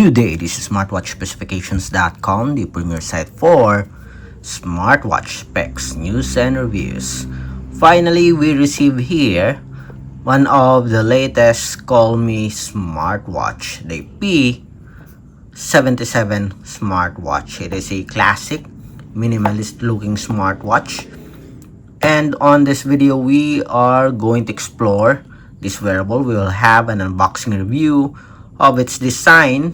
New day, this is smartwatchspecifications.com, the premier site for smartwatch specs, news, and reviews. Finally, we receive here one of the latest Colmi smartwatch, the P77 Smartwatch. It is a classic, minimalist looking smartwatch. And on this video, we are going to explore this wearable. We will have an unboxing review of its design,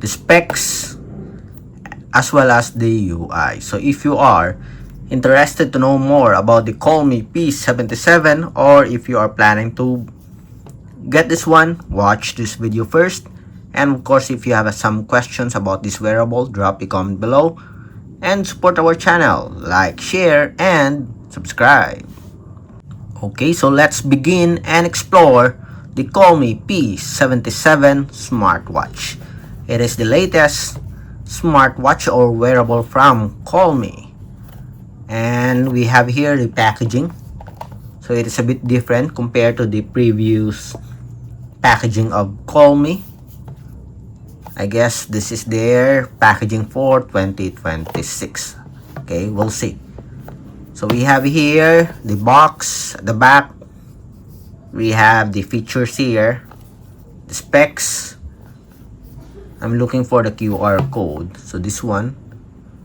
the specs, as well as the UI. So if you are interested to know more about the Colmi P77, or if you are planning to get this one, watch this video first. And of course, if you have some questions about this wearable, drop a comment below and support our channel. Like, share, and subscribe. Okay, so let's begin and explore the Colmi P77 Smartwatch. It is the latest smartwatch or wearable from Colmi. And we have here the packaging. So it is a bit different compared to the previous packaging of Colmi. I guess this is their packaging for 2026. Okay, we'll see. So we have here the box, the back. We have the features here, the specs. I'm looking for the QR code. So this one,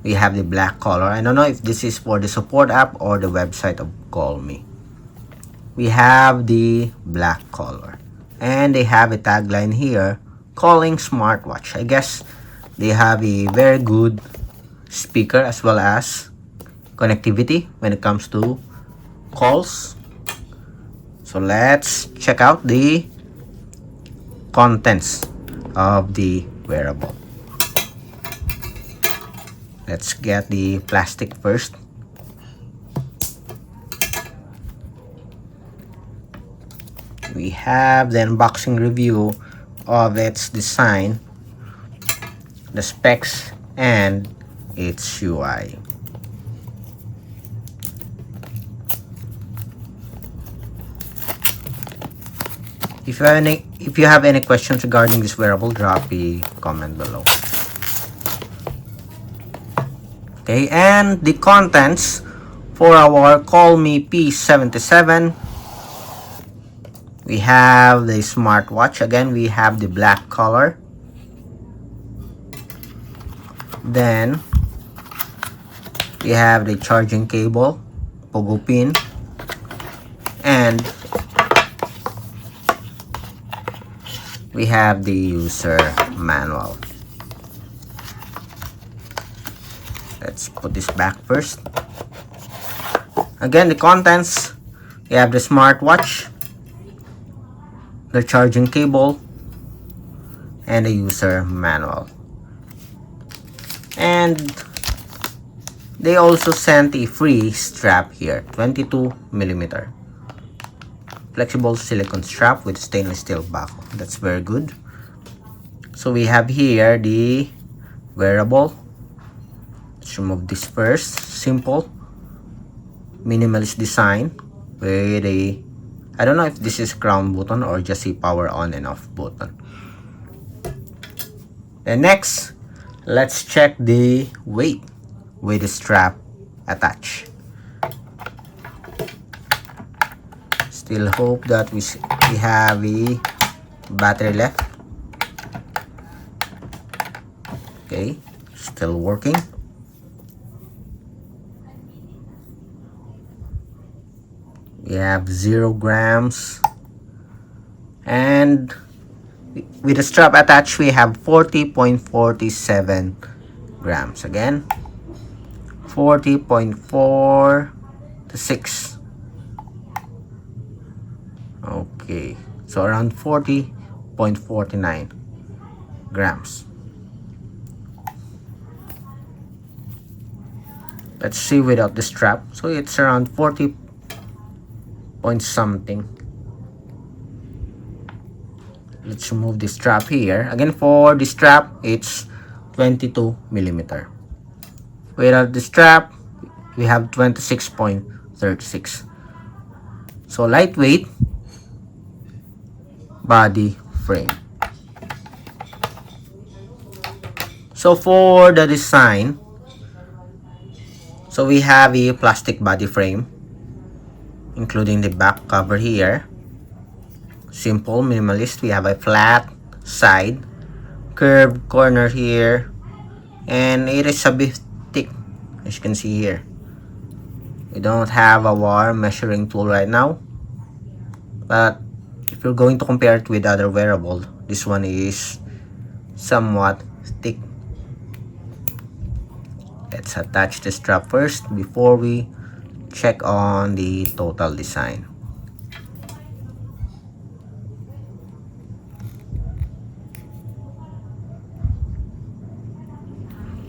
we have the black color. I don't know if this is for the support app or the website of Colmi. We have the black color. And they have a tagline here, calling smartwatch. I guess they have a very good speaker as well as connectivity when it comes to calls. So let's check out the contents of the wearable. Let's get the plastic first. We have the unboxing review of its design, the specs, and its UI. If you have any questions regarding this wearable, drop a comment below. Okay, and the contents for our Colmi P77. We have the smartwatch. Again, we have the black color. Then we have the charging cable, pogo pin, and we have the user manual. Let's put this back first. Again, the contents, we have the smartwatch, the charging cable, and the user manual. And they also sent a free strap here, 22mm. Flexible silicone strap with stainless steel buckle. That's very good. So we have here the wearable. Let's remove this first. Simple, minimalist design with a, I don't know if this is crown button or just a power on and off button. And next, let's check the weight with the strap attached. Still hope that we have a battery left. Okay, still working. We have 0 grams, and with the strap attached, we have 40.47 grams. Again, 40.46. Okay, so around 40.49 grams. Let's see without the strap. So it's around 40 point something. Let's remove the strap here. Again, for the strap, it's 22mm. Without the strap, we have 26.36. So lightweight body frame. So for the design, so we have a plastic body frame, including the back cover here. Simple, minimalist. We have a flat side, curved corner here, and it is a bit thick, as you can see here. We don't have our measuring tool right now, but if you're going to compare it with other wearable, this one is somewhat thick. Let's attach the strap first before we check on the total design.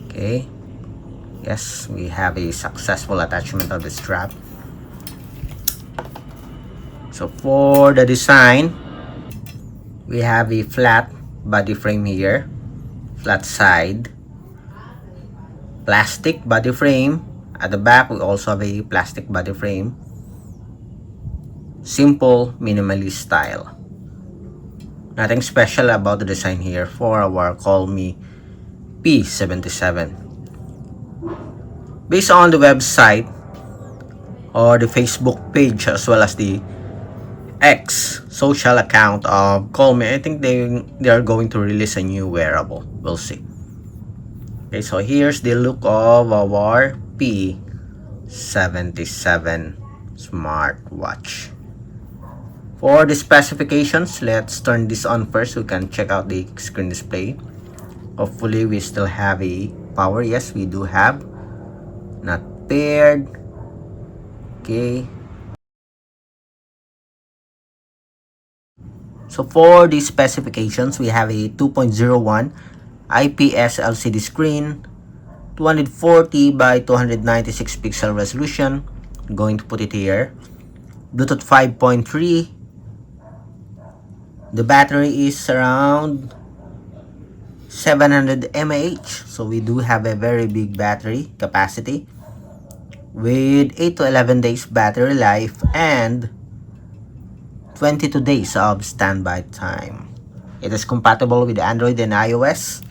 Okay, yes, we have a successful attachment of the strap. So for the design, we have a flat body frame here, flat side, plastic body frame. At the back, we also have a plastic body frame. Simple, minimalist style. Nothing special about the design here for our Colmi P77. Based on the website or the Facebook page as well as the X social account of Colmi, I think they are going to release a new wearable. We'll see. Okay, so here's the look of our P77 Smartwatch. For the specifications, let's turn this on first. We can check out the screen display. Hopefully we still have a power. Yes, we do have. Not paired. Okay. So for the specifications, we have a 2.01 IPS LCD screen, 240 by 296 pixel resolution. I'm going to put it here. Bluetooth 5.3. The battery is around 700 mAh, so we do have a very big battery capacity with 8 to 11 days battery life and 22 days of standby time. It is compatible with Android and iOS,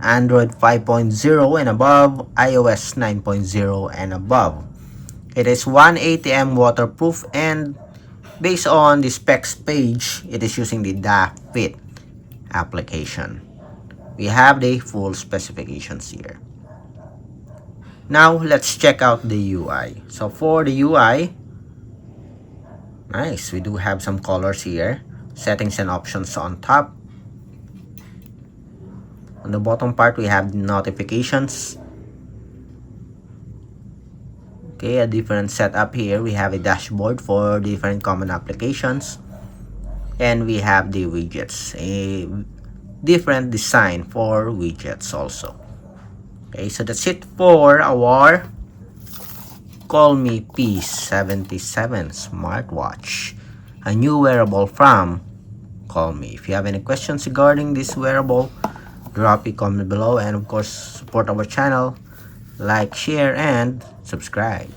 Android 5.0 and above, iOS 9.0 and above. It is 180 waterproof, and based on the specs page, it is using the DAFit application. We have the full specifications here. Now let's check out the UI. So for the UI, nice, we do have some colors here, settings and options on top. On the bottom part, we have the notifications. Okay, a different setup here. We have a dashboard for different common applications, and we have the widgets, a different design for widgets also. Okay, so that's it for our Colmi P77 Smartwatch, a new wearable from Colmi. If you have any questions regarding this wearable, drop a comment below, and of course support our channel, like, share and subscribe.